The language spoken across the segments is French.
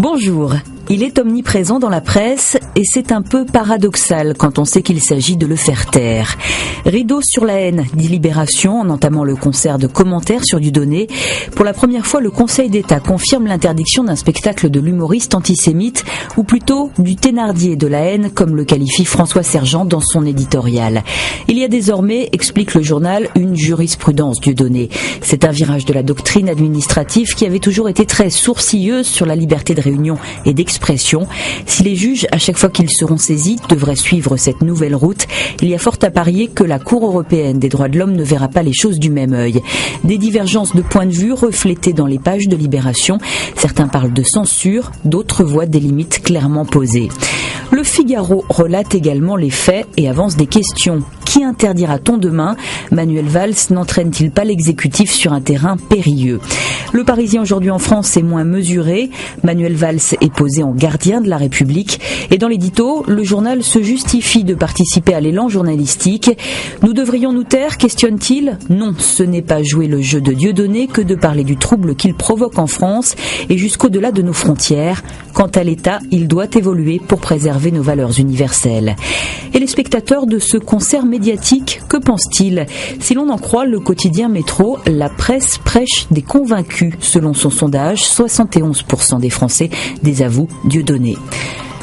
Bonjour. Il est omniprésent dans la presse et c'est un peu paradoxal quand on sait qu'il s'agit de le faire taire. Rideau sur la haine, dit Libération en entamant le concert de commentaires sur Dieudonné. Pour la première fois, le Conseil d'État confirme l'interdiction d'un spectacle de l'humoriste antisémite, ou plutôt du Thénardier de la haine, comme le qualifie François Sergent dans son éditorial. Il y a désormais, explique le journal, une jurisprudence Dieudonné. C'est un virage de la doctrine administrative qui avait toujours été très sourcilleuse sur la liberté de réunion et d'expression. Si les juges, à chaque fois qu'ils seront saisis, devraient suivre cette nouvelle route, il y a fort à parier que la Cour européenne des droits de l'homme ne verra pas les choses du même œil. Des divergences de point de vue reflétées dans les pages de Libération. Certains parlent de censure, d'autres voient des limites clairement posées. Le Figaro relate également les faits et avance des questions. Qui interdira-t-on demain ? Manuel Valls n'entraîne-t-il pas l'exécutif sur un terrain périlleux ? Le Parisien aujourd'hui en France est moins mesuré. Manuel Valls est posé en gardien de la République. Et dans l'édito, le journal se justifie de participer à l'élan journalistique. Nous devrions nous taire, questionne-t-il ? Non, ce n'est pas jouer le jeu de Dieudonné que de parler du trouble qu'il provoque en France et jusqu'au-delà de nos frontières. Quant à l'État, il doit évoluer pour préserver nos valeurs universelles. Et les spectateurs de ce concert médiatique, que pensent-ils ? Si l'on en croit le quotidien Métro, la presse prêche des convaincus. Selon son sondage, 71% des Français désavouent Dieudonné.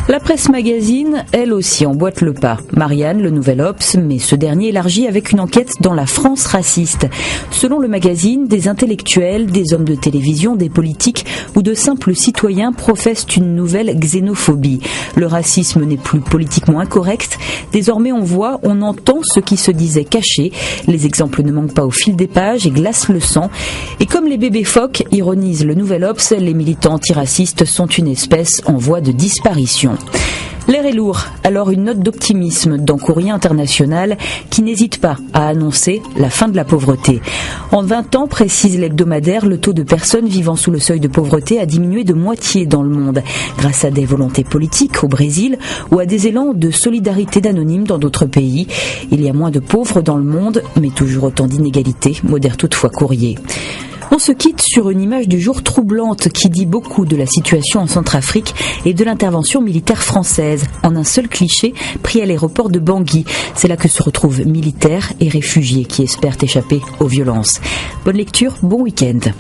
La presse magazine, elle aussi, emboîte le pas. Marianne, le Nouvel Obs, mais ce dernier élargit avec une enquête dans la France raciste. Selon le magazine, des intellectuels, des hommes de télévision, des politiques ou de simples citoyens professent une nouvelle xénophobie. Le racisme n'est plus politiquement incorrect. Désormais, on voit, on entend ce qui se disait caché. Les exemples ne manquent pas au fil des pages et glacent le sang. Et comme les bébés phoques, ironise le Nouvel Obs, les militants antiracistes sont une espèce en voie de disparition. L'air est lourd, alors une note d'optimisme dans Courrier International qui n'hésite pas à annoncer la fin de la pauvreté. En 20 ans, précise l'hebdomadaire, le taux de personnes vivant sous le seuil de pauvreté a diminué de moitié dans le monde, grâce à des volontés politiques au Brésil ou à des élans de solidarité d'anonymes dans d'autres pays. Il y a moins de pauvres dans le monde, mais toujours autant d'inégalités, modère toutefois Courrier. On se quitte sur une image du jour troublante qui dit beaucoup de la situation en Centrafrique et de l'intervention militaire française. En un seul cliché, pris à l'aéroport de Bangui. C'est là que se retrouvent militaires et réfugiés qui espèrent échapper aux violences. Bonne lecture, bon week-end.